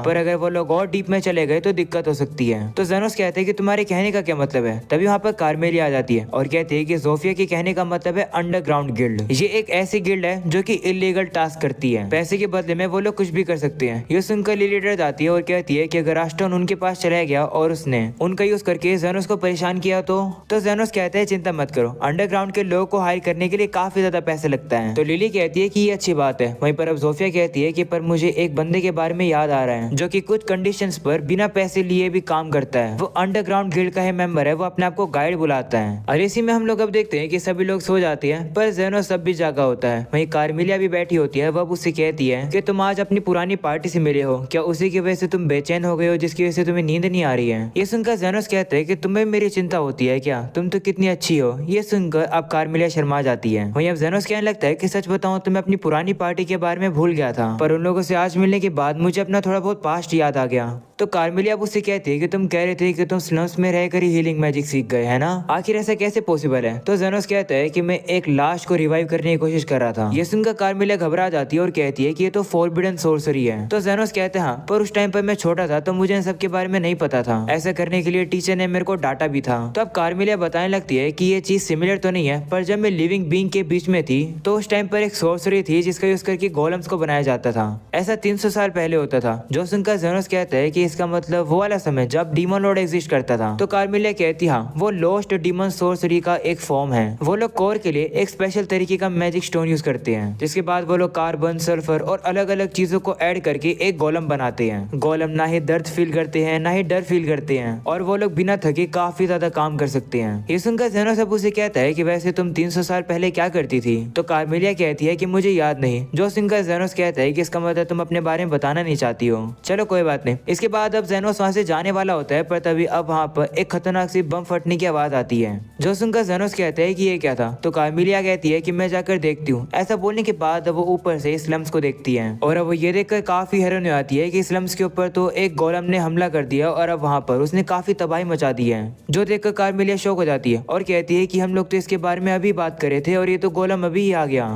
पर अगर वो लोग और डीप में चले गए तो दिक्कत हो सकती है। तो जेनोस कहते हैं कि तुम्हारे कहने का क्या मतलब है। तभी वहाँ पर कार्मेलिया आ जाती है और कहती है कि जोफिया के कहने का मतलब है अंडरग्राउंड गिल्ड। ये एक ऐसी गिल्ड है जो कि इलीगल टास्क करती है, पैसे के बदले में वो लोग कुछ भी कर सकते हैं। ये सुनकर लिली डर जाती है और कहती है कि अगर आस्टोन उनके पास चला गया और उसने उनका यूज करके जेनोस को परेशान किया तो जेनोस कहते हैं चिंता मत करो, अंडरग्राउंड के लोगों को हायर करने के लिए काफी ज्यादा पैसे लगता है। तो लिली कहती है कि ये अच्छी बात है। वहीं पर अब जोफिया कहती है कि पर मुझे एक बंदे के बारे में याद आ रहा है, जो कि कुछ कंडीशंस पर बिना पैसे लिए भी काम करता है। वो अंडरग्राउंड गिल्ड का ही मेंबर है, वो अपने आप को गाइड बुलाता है। और इसी में हम लोग अब देखते हैं कि सभी लोग सो जाते हैं, पर जेनोस सब भी जागा होता है। वहीं कार्मेलिया भी बैठी होती है। वह उससे कहती है कि तुम आज अपनी पुरानी पार्टी से मिले हो, क्या उसी की वजह से तुम बेचैन हो गए हो, जिसकी वजह से तुम्हें नींद नहीं आ रही है। ये सुनकर जेनोस कहते हैं कि तुम्हें मेरी चिंता होती है क्या, तुम तो कितनी अच्छी हो। ये सुनकर अब कार्मेलिया शर्मा जाती है। वहीं अब जेनोस कहने लगता है कि सच बताऊं तो मैं अपनी पुरानी पार्टी के बारे में भूल गया था, पर उन लोगों से आज मिलने के बाद मुझे अपना थोड़ा बहुत पास्ट याद आ गया। तो कार्मेलिया अब उससे कहती है कि तुम कह रहे थे कि तुम स्लम्स में रहकर ही हीलिंग मैजिक सीख गए है ना, आखिर ऐसा कैसे पॉसिबल है। तो जेनोस कहता है कि मैं एक लाश को रिवाइव करने की कोशिश कर रहा था। ये सुनकर कार्मेलिया घबरा जाती है और कहती है कि ये तो फॉरबिडन सोर्सरी है। तो जेनोस कहते हैं हाँ, पर उस टाइम पर मैं छोटा था तो मुझे इन सब के बारे में नहीं पता था, ऐसा करने के लिए टीचर ने मेरे को डांटा भी था। तो अब कार्मेलिया बताने लगती है कि ये चीज सिमिलर तो नहीं है, पर जब मैं लिविंग बीइंग के बीच में थी तो उस टाइम पर एक सोर्सरी थी जिसका यूज करके गोलम्स को बनाया जाता था। ऐसा 300 साल पहले होता था। जो सुनकर जेनोस कहता है कि इसका मतलब वो वाला समय जब डीमन लॉर्ड एग्जिस्ट करता था। तो कार्मेलिया कहती हाँ, वो लोस्ट डीमन सोर्सरी का एक फॉर्म है। वो लोग कोर के लिए एक स्पेशल तरीके का मैजिक स्टोन यूज करते हैं, जिसके बाद वो लोग कार्बन, सल्फर और अलग अलग चीजों को ऐड करके एक गोलम बनाते हैं। गोलम ना ही दर्द फील करते हैं ना ही डर फील करते हैं, और वो लोग बिना थके काफी ज्यादा काम कर सकते हैं। ये सुनकर जेनोस अब उसे कहता है कि वैसे तुम 300 साल पहले क्या करती थी। तो कार्मेलिया कहती है कि मुझे याद नहीं। जो सुनकर जेनोस कहता है कि इसका मतलब तुम अपने बारे में बताना नहीं चाहती हो। चलो कोई बात नहीं। इसके बाद अब जेनोस वहाँ से जाने वाला होता है, पर तभी अब वहाँ पर एक खतरनाक सी बम फटने की आवाज आती है। जो सुनकर जेनोस कहता है कि ये क्या था। तो कार्मेलिया कहती है कि मैं जाकर देखती हूँ। ऐसा बोलने के बाद वो ऊपर से स्लम्स को देखती है और अब वो ये देखकर काफी हैरान हो जाती है कि स्लम्स के ऊपर तो एक गोलम ने हमला कर दिया और अब वहाँ पर उसने काफी तबाही मचा दी है। जो देखकर कार्मेलिया शॉक हो जाती है और कहती है कि हम लोग तो इसके बारे में अभी बात कर रहे थे और ये तो गोलम अभी ही आ गया।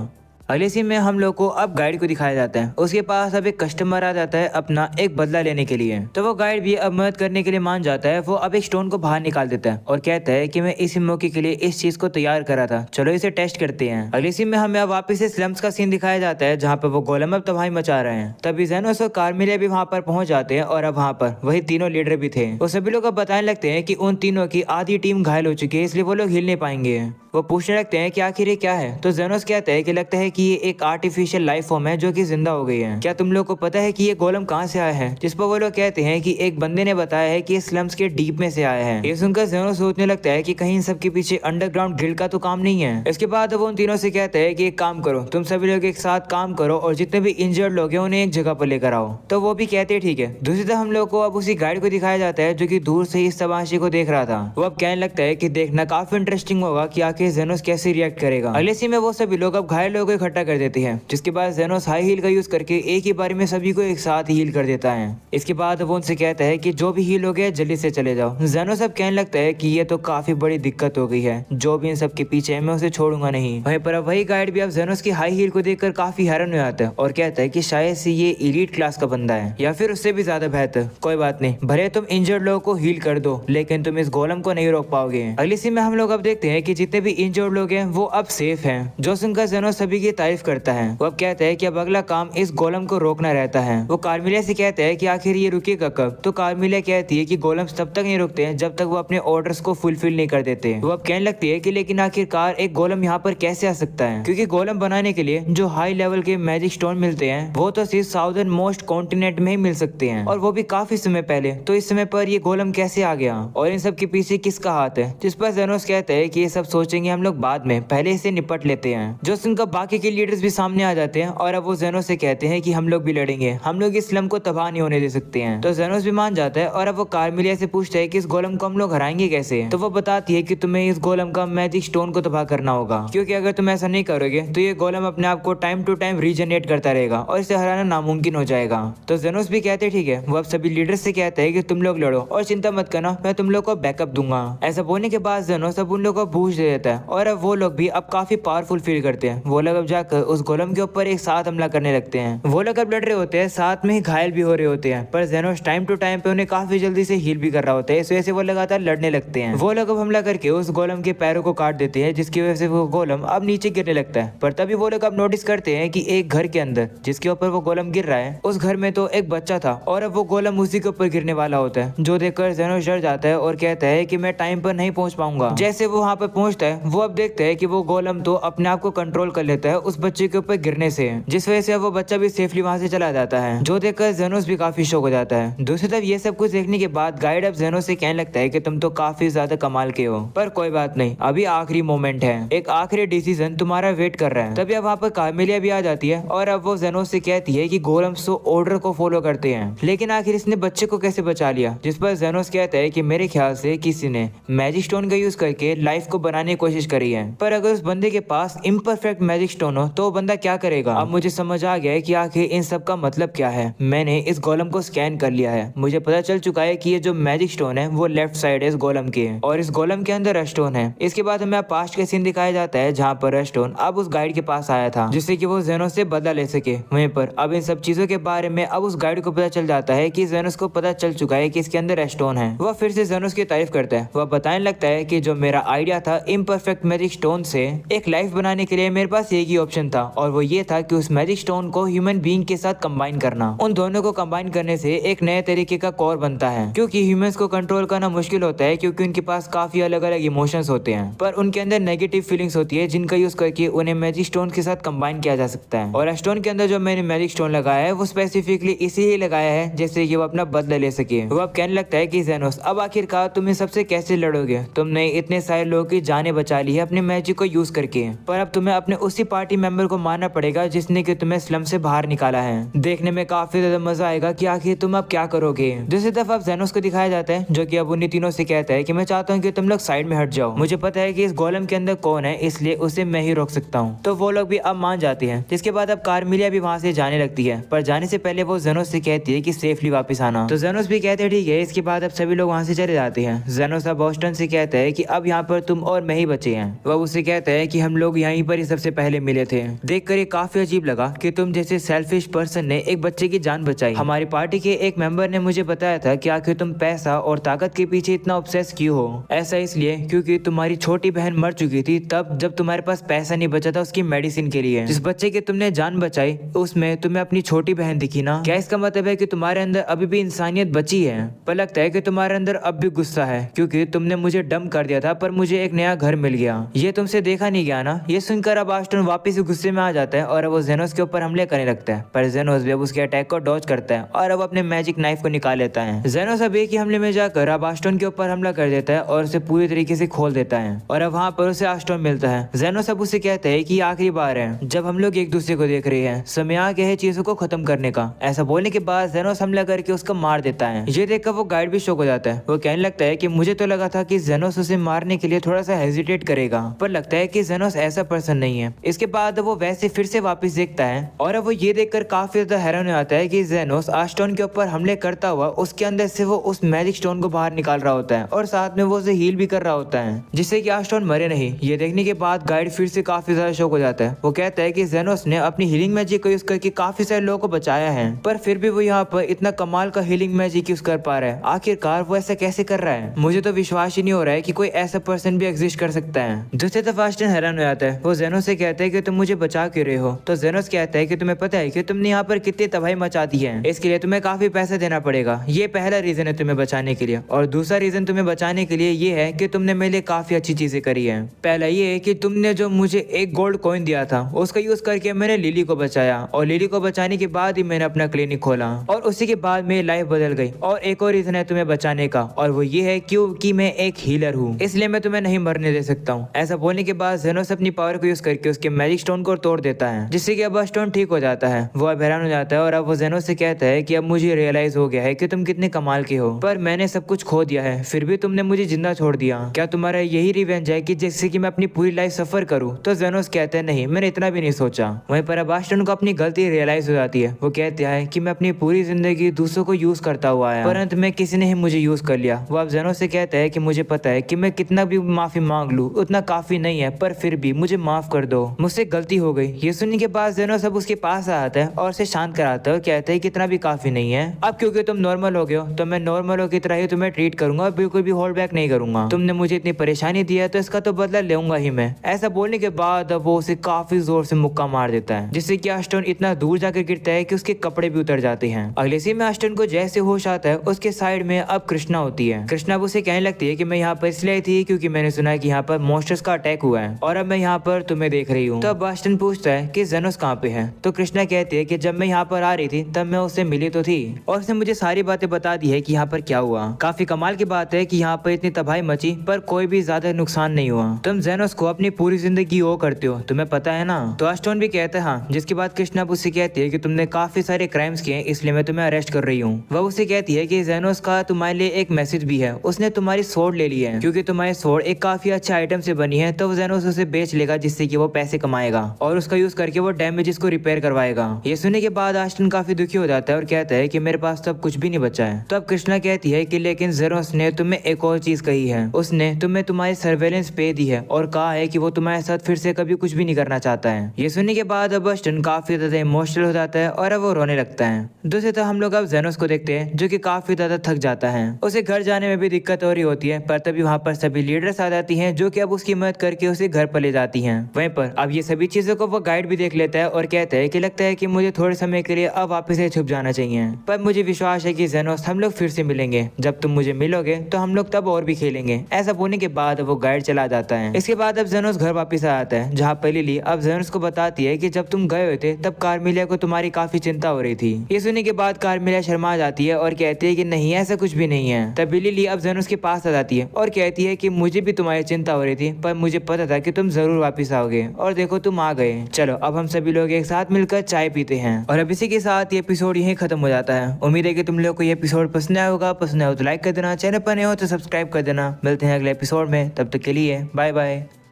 अगले सीन में हम लोग को अब गाइड को दिखाया जाता है। उसके पास अब एक कस्टमर आ जाता है अपना एक बदला लेने के लिए। तो वो गाइड भी अब मदद करने के लिए मान जाता है। वो अब एक स्टोन को बाहर निकाल देता है और कहता है कि मैं इसी मौके के लिए इस चीज को तैयार करा था, चलो इसे टेस्ट करते हैं। अगले सीन में हमें अब वापस से स्लम्स का सीन दिखाया जाता है, जहाँ पर वो गोलम अब तबाही मचा रहे हैं। तभी जेनोस और कार्मेलिया भी वहाँ पर पहुंच जाते हैं और अब वहाँ पर वही तीनों लीडर भी थे। वो सभी लोग अब बताने लगते हैं कि उन तीनों की आधी टीम घायल हो चुकी है, इसलिए वो लोग हिल नहीं पाएंगे। वो पूछने लगते हैं कि आखिर ये क्या है। तो जेनोस कहता है कि लगता है कि ये एक आर्टिफिशियल लाइफ फॉर्म है जो कि जिंदा हो गई है। क्या तुम लोग को पता है कि ये गोलम कहाँ से आया है। जिस पर वो लोग कहते हैं कि एक बंदे ने बताया है कि ये स्लम्स के डीप में से आया है। ये सुनकर जेनोस सोचने लगता है कि कहीं इन सब के पीछे अंडरग्राउंड गिल्ड का तो काम नहीं है। इसके बाद वो उन तीनों से कहता है कि एक काम करो, तुम सभी लोग एक साथ काम करो और जितने भी इंजर्ड लोग हैं उन्हें एक जगह पर लेकर आओ। तो वो भी कहते हैं ठीक है। दूसरी तरफ हम लोग को अब उसी गाइड को दिखाया जाता है जो कि दूर से इस तमाशे को देख रहा था। वो अब कहने लगता है कि देखना काफी इंटरेस्टिंग होगा कि आखिर जेनोस कैसे रिएक्ट करेगा। अगले सीन में वो सभी लोग अब घायल लोगों को इकट्ठा कर देते हैं, जिसके बाद जेनोस हाई हील का यूज करके एक ही बारी में सभी को एक साथ हील कर देता है। इसके बाद वो उनसे कहता है कि जो भी हील हो गया जल्दी से चले जाओ। जेनोस अब कहने लगता है कि ये तो काफी बड़ी दिक्कत हो गई है, जो भी इन सब के पीछे है मैं उसे छोड़ूंगा नहीं। वहीं पर अब वही गाइड भी अब जेनोस की हाई हील को देखकर काफी हैरान हो जाता है और कहता है कि शायद से ये एलीट क्लास का बंदा है या फिर उससे भी ज्यादा बेहतर। कोई बात नहीं, भले तुम इंजर्ड लोगों को हील कर दो लेकिन तुम इस गोलम को नहीं रोक पाओगे। अगली सीन में हम लोग अब देखते हैं कि जितने भी इंजर्ड लोग हैं वो अब सेफ हैं। जो सुनकर जेनोस सभी की तारीफ करता है। वो अब कहता है कि अब अगला काम इस गोलम को रोकना रहता है। वो कार्मिलिया से कहता है कि आखिर ये रुकेगा कब। तो कार्मिलिया कहती है कि गोलम्स तब तक नहीं रुकते हैं जब तक वो अपने ऑर्डर्स को फुलफिल नहीं कर देते। वो अब कहने लगती है कि लेकिन आखिरकार एक गोलम यहाँ पर कैसे आ सकता है, क्योंकि गोलम बनाने के लिए जो हाई लेवल के मैजिक स्टोन मिलते हैं वो तो सिर्फ साउदर्न मोस्ट कॉन्टिनेंट में ही मिल सकते हैं, और वो भी काफी समय पहले। तो इस समय पर ये गोलम कैसे आ गया और इन सब के पीछे किसका हाथ है। जिस पर जेनोस कहता है कि ये सब सोचेंगे हम लोग बाद में, पहले इसे निपट लेते हैं। जो सुनकर बाकी के लीडर्स भी सामने आ जाते हैं और अब वो जेनोस से कहते हैं कि हम लोग भी लड़ेंगे, हम लोग इस स्लम को तबाह नहीं होने दे सकते हैं। तो जेनोस भी मान जाता है और अब वो कार्मिलिया से पूछता है कि इस गोलम को हम लोग हराएंगे कैसे। तो वो बताती है कि तुम्हें इस गोलम का मैजिक स्टोन को तबाह करना होगा, क्योंकि अगर तुम ऐसा नहीं करोगे तो ये गोलम अपने आप को टाइम टू टाइम रीजनरेट करता रहेगा और इसे हराना नामुमकिन हो जाएगा। तो जेनोस भी कहते हैं ठीक है। वो अब सभी लीडर्स से कहते हैं कि तुम लोग लड़ो और चिंता मत करना, मैं तुम लोग को बैकअप दूंगा। ऐसा बोलने के बाद जेनोस अब उन लोगों को बूझ दे देता है और अब वो लोग भी अब काफी पावरफुल फील करते हैं। वो लोग अब जाकर उस गोलम के ऊपर एक साथ हमला करने लगते हैं। वो लोग अब लड़ रहे होते हैं, साथ में ही घायल भी हो रहे होते हैं, पर जेनोस टाइम टू टाइम पे उन्हें काफी जल्दी से हील भी कर रहा होता है। इस वजह से वो लगातार लड़ने लगते हैं। वो लोग अब हमला करके उस गोलम के पैरों को काट देते हैं, जिसकी वजह से वो गोलम अब नीचे गिरने लगता है। पर तभी वो लोग अब नोटिस करते हैं कि एक घर के अंदर जिसके ऊपर वो गोलम गिर रहा है, उस घर में तो एक बच्चा था और अब वो गोलम उसी के ऊपर गिरने वाला होता है। जो देखकर जेनोस डर जाता है और कहता है कि मैं टाइम पर नहीं पहुंच पाऊंगा। जैसे वो वहां पर पहुंचता है वो अब देखता है कि वो गोलम तो अपने आप को कंट्रोल कर लेता है उस बच्चे के ऊपर गिरने से, जिस वजह से वो बच्चा भी सेफली वहां से चला जाता है। जो देखकर जेनोस भी काफी शॉक हो जाता है। दूसरी तरफ ये सब कुछ देखने के बाद गाइड अब जेनोस से कहने लगता है कि तुम तो काफी ज्यादा कमाल के हो, पर कोई बात नहीं, अभी आखिरी मोमेंट है, एक आखिरी डिसीजन तुम्हारा वेट कर रहा है। तभी अब वहाँ पर कार्मेलिया भी आ जाती है और अब वो जेनोस से कहती है कि गोलम्स तो ऑर्डर को फॉलो करते हैं, लेकिन आखिर इसने बच्चे को कैसे बचा लिया। जिस पर जेनोस कहता है कि मेरे ख्याल से किसी ने मैजिक स्टोन का यूज करके लाइफ को बनाने की कोशिश करी है, पर अगर उस बंदे के पास इम्परफेक्ट मैजिक स्टोन हो तो वो बंदा क्या करेगा। अब मुझे समझ आ गया है कि आखिर इन सब का मतलब क्या है। मैंने इस गोलम को स्कैन कर लिया है, मुझे पता चल चुका है कि ये जो मैजिक स्टोन है वो लेफ्ट साइड है इस गोलम के, और इस गोलम के अंदर रेस्टोन है। इसके बाद हमें पास्ट के सीन दिखाया जाता है जहाँ पर रेस्टोन अब उस गाइड के पास आया था, जिससे कि वो जेनोस से बदला ले सके। वहीं पर अब इन सब चीजों के बारे में अब उस गाइड को पता चल जाता है कि जेनोस को पता चल चुका है कि इसके अंदर रेस्टोन है। वह फिर से जेनोस की तारीफ करता है। वह बताने लगता है कि जो मेरा आइडिया था इम्परफेक्ट मैजिक स्टोन से एक लाइफ बनाने के लिए, मेरे पास एक ही ऑप्शन था, और वो ये था कि उस मैजिक स्टोन को ह्यूमन बीइंग के साथ कंबाइन करना। उन दोनों को कंबाइन करने से एक नए तरीके का कोर बनता है, क्योंकि ह्यूमंस को कंट्रोल करना मुश्किल होता है क्योंकि उनके पास काफी अलग अलग इमोशंस होते हैं, पर उनके अंदर नेगेटिव फीलिंग्स होती है जिनका यूज करके उन्हें मैजिक स्टोन के साथ कंबाइन किया जा सकता है। और स्टोन के अंदर जो मैंने मैजिक स्टोन लगाया है वो स्पेसिफिकली इसीलिए लगाया है जैसे कि वो अपना बदला ले सके। वो अब कहने लगता है कि जेनोस अब आखिरकार तुम इन सबसे कैसे लड़ोगे, तुमने इतने सारे लोगों की जानें बचा ली है अपने मैजिक को यूज करके, पर अब तुम्हें अपने उसी पार्टी मेंबर को मारना पड़ेगा जिसने कि तुम्हें स्लम से बाहर निकाला है। देखने में काफी ज्यादा मजा आएगा कि आखिर तुम अब क्या करोगे। दूसरी तरफ अब जेनोस को दिखाया जाता है जो कि अब उन्हीं तीनों से कहता है कि मैं चाहता हूँ कि तुम लोग साइड में हट जाओ, मुझे पता है कि इस गोलम के अंदर कौन है, इसलिए उसे मैं ही रोक सकता हूँ। तो वो लोग भी अब मान जाते हैं। जिसके बाद अब कार्मिलिया भी वहाँ से जाने लगती है, पर जाने से पहले वो जेनोस से कहती है कि सेफली वापस आना। तो जेनोस भी कहते हैं ठीक है। इसके बाद अब सभी लोग वहाँ से चले जाते हैं। जेनोस अब बॉस्टन से कहता है कि अब यहाँ पर तुम और मैं ही बचे हैं। वह उससे कहता है कि हम लोग यहीं पर ही सबसे पहले मिले थे, देखकर ये काफी अजीब लगा कि तुम जैसे सेल्फिश पर्सन ने एक बच्चे की जान बचाई। हमारी पार्टी के एक मेंबर ने मुझे बताया था कि आखिर तुम पैसा और ताकत के पीछे इतना ऑब्सेस क्यों हो। ऐसा इसलिए क्योंकि तुम्हारी छोटी बहन मर चुकी थी तब जब तुम्हारे पास पैसा नहीं बचा था उसकी मेडिसिन के लिए। जिस बच्चे की तुमने जान बचाई उसमें तुम्हें अपनी छोटी बहन दिखी ना। क्या इसका मतलब है कि तुम्हारे अंदर अभी भी इंसानियत बची है? पर लगता है कि तुम्हारे अंदर अब भी गुस्सा है क्योंकि तुमने मुझे डंप कर दिया था पर मुझे एक नया घर मिल गया, ये तुमसे देखा नहीं गया ना। ये सुनकर अब आस्टन वापस गुस्से में आ जाता है और वो जेनोस के ऊपर हमले करने लगता है, पर जेनोस भी अब उसके अटैक को डॉज करता है और अब अपने मैजिक नाइफ को निकाल लेता है। जेनोस अब एक ही हमले में जाकर अब आस्टन के ऊपर हमला कर देता है और उसे पूरी तरीके से खोल देता है और अब वहाँ पर उसे आस्टन मिलता है। जेनोस अब उसे कहता है कि आखिरी बार है जब हम लोग एक दूसरे को देख रहे हैं, समय आ गया है चीजों को खत्म करने का। ऐसा बोलने के बाद जेनोस हमला करके उसको मार देता है। ये देखकर वो गाइड भी शॉक हो जाता है। वो कहने लगता है कि मुझे तो लगा था कि जेनोस उसे मारने के लिए थोड़ा सा हेजिटेट करेगा, पर लगता है कि जेनोस ऐसा पर्सन नहीं है। इसके बाद वो वैसे फिर से वापस देखता है और अब वो ये देखकर काफी ज्यादा हैरान हो जाता है कि जेनोस आस्टोन के ऊपर हमले करता हुआ उसके अंदर से वो उस मैजिक स्टोन को बाहर निकाल रहा होता है और साथ में वो उसे हील भी कर रहा होता है जिससे कि आस्टोन मरे नहीं। ये देखने के बाद गाइड फिर से काफी ज्यादा शॉक हो जाता है। वो कहता है कि जेनोस ने अपनी हीलिंग मैजिक को यूज करके काफी सारे लोगों को बचाया है, पर फिर भी वो यहाँ पर इतना कमाल का हीलिंग मैजिक यूज कर पा रहा है। आखिरकार वो ऐसा कैसे कर रहा है? मुझे तो विश्वास ही नहीं हो रहा है कि कोई ऐसा पर्सन भी एग्जिस्ट कर सकता सकता है। दूसरी तरफ आस्टन हैरान हो जाता है। वो जेनोस से कहता है कि तुम मुझे बचा क्यों रहे हो? तो जेनोस कहता है कि तुम्हें पता है कि तुमने यहाँ पर कितनी तबाही मचा दी है, इसके लिए तुम्हें काफी पैसा देना पड़ेगा। ये पहला रीजन है तुम्हें बचाने के लिए, और दूसरा रीजन तुम्हें बचाने के लिए ये है कि तुमने मेरे लिए काफी अच्छी चीजें करी है। पहला ये है कि तुमने जो मुझे एक गोल्ड कॉइन दिया था उसका यूज करके मैंने लिली को बचाया, और लिली को बचाने के बाद ही मैंने अपना क्लिनिक खोला, और उसी के बाद मेरी लाइफ बदल गई। और एक और रीजन है तुम्हें बचाने का, और वो ये है क्योंकि मैं एक हीलर हूँ, इसलिए मैं तुम्हें नहीं मरने दे सकता हूँ। ऐसा बोलने के बाद जेनोस अपनी पावर को यूज करके उसके मैजिक स्टोन को तोड़ देता है, जिससे कि अब स्टोन ठीक हो जाता है। वो अब हैरान हो जाता है और अब वो जेनोस से कहता है कि अब मुझे रियलाइज हो गया है कि तुम कितने कमाल के हो, पर मैंने सब कुछ खो दिया है, फिर भी तुमने मुझे जिंदा छोड़ दिया। क्या तुम्हारा यही रिवेंज है कि जिससे कि मैं अपनी पूरी लाइफ सफर करूँ? तो जेनोस कहते हैं नहीं, मैंने इतना भी नहीं सोचा। वहीं पर अब आस्टन को अपनी गलती रियलाइज हो जाती है। वो कहता है कि मैं अपनी पूरी जिंदगी दूसरों को यूज करता हुआ आया, परंतु में किसी ने ही मुझे यूज कर लिया। वो अब जेनोस से कहता है कि मुझे पता है कि मैं कितना भी माफी मांग लूं उतना काफी नहीं है, पर फिर भी मुझे माफ कर दो, मुझसे गलती हो गई। ये सुनने के बाद जेनोस अब उसके पास आता है और उसे शांत कराता है और कहता है कि इतना भी काफी नहीं है। अब क्योंकि तुम नॉर्मल हो गए हो तो मैं नॉर्मल हो की तरह ही तुम्हें ट्रीट करूंगा, बिल्कुल भी होल्ड बैक नहीं करूंगा। तुमने मुझे इतनी परेशानी दी है तो इसका तो बदला लूंगा ही मैं। ऐसा बोलने के बाद अब वो उसे काफी जोर से मुक्का मार देता है, जिससे कि आस्टन इतना दूर जाकर गिरता है कि उसके कपड़े भी उतर जाते हैं। अगले सीन में आस्टन को जैसे होश आता है उसके साइड में अब कृष्णा होती है। कृष्णा उसे कहने लगती है कि मैं यहाँ पर इसलिए आई थी क्योंकि मैंने सुना है कि यहाँ पर मॉन्स्टर्स का अटैक हुआ है और अब मैं यहाँ पर तुम्हें देख रही हूँ। तब आस्टन पूछता है कि जेनोस कहाँ पे है? तो कृष्णा कहती है कि जब मैं यहाँ पर आ रही थी तब मैं उससे मिली तो थी और उसने मुझे सारी बातें बता दी है कि यहाँ पर क्या हुआ। काफी कमाल की बात है कि यहाँ पर इतनी तबाही मची पर कोई भी ज्यादा नुकसान नहीं हुआ। तुम जेनोस को अपनी पूरी जिंदगी वो करते हो, तुम्हें पता है ना? तो आस्टन भी कहता है हाँ। जिसके बाद कृष्णा उससे कहती है कि तुमने काफी सारे क्राइम्स किए इसलिए मैं तुम्हें अरेस्ट कर रही हूँ। वह उससे कहती है कि जेनोस का तुम्हारे लिए एक मैसेज भी है, उसने तुम्हारी स्वॉर्ड ले ली है क्योंकि तुम्हारी स्वॉर्ड एक काफी अच्छे आइटम से बनी है, तो जेनोस उसे बेच लेगा जिससे कि वो पैसे कमाएगा और उसका यूज करके वो डैमेजेस को रिपेयर करवाएगा। ये सुनने के बाद आस्टन काफी दुखी हो जाता है और कहता है कि मेरे पास तो अब कुछ भी नहीं बचा है। तो अब कृष्णा कहती है कि लेकिन जेनोस ने तुम्हें एक और चीज कही है, उसने तुम्हें तुम्हारी सर्वेलेंस पे दी है और कहा है कि वो तुम्हारे साथ फिर से कभी कुछ भी नहीं करना चाहता है। ये सुनने के बाद अब आस्टन काफी ज्यादा इमोशनल हो जाता है और अब वो रोने लगता है। दूसरी तरफ हम लोग अब जेनोस को देखते हैं जो कि काफी ज्यादा थक जाता है। उसे घर जाने में भी दिक्कत हो रही होती है, पर तभी वहाँ पर सभी लीडर्स आ जाती हैं जो कि अब उसकी मदद करके उसे घर पर ले जाती हैं। वहीं पर अब ये सभी चीजों को वो गाइड भी देख लेता है और कहता है कि लगता है कि मुझे थोड़े समय के लिए अब वापस से छुप जाना चाहिए, पर मुझे विश्वास है कि जेनोस हम लोग फिर से मिलेंगे। जब तुम मुझे मिलोगे तो हम लोग तब और भी खेलेंगे। ऐसा बोलने के बाद वो गाइड चला जाता है। इसके बाद अब जेनोस घर वापस आ जाता है, जहाँ पर लिली अब जेनोस को बताती है कि जब तुम गए हुए थे तब कार्मेलिया को तुम्हारी काफी चिंता हो रही थी। ये सुनने के बाद कार्मेलिया शर्मा जाती है और कहती है कि नहीं ऐसा कुछ भी नहीं है। तब लिली अब जेनोस के पास आ जाती है और कहती है कि मुझे भी तुम्हारी चिंता हो रही थी, पर मुझे पता था कि तुम जरूर वापस आओगे और देखो तुम आ गए। चलो अब हम सभी लोग एक साथ मिलकर चाय पीते हैं। और अब इसी के साथ ये एपिसोड यहीं खत्म हो जाता है। उम्मीद है कि तुम लोग को ये एपिसोड पसंद आया होगा। पसंद आया हो तो लाइक कर देना, चैनल पर नए हो तो सब्सक्राइब कर देना। मिलते हैं अगले एपिसोड में, तब तक के लिए बाय बाय।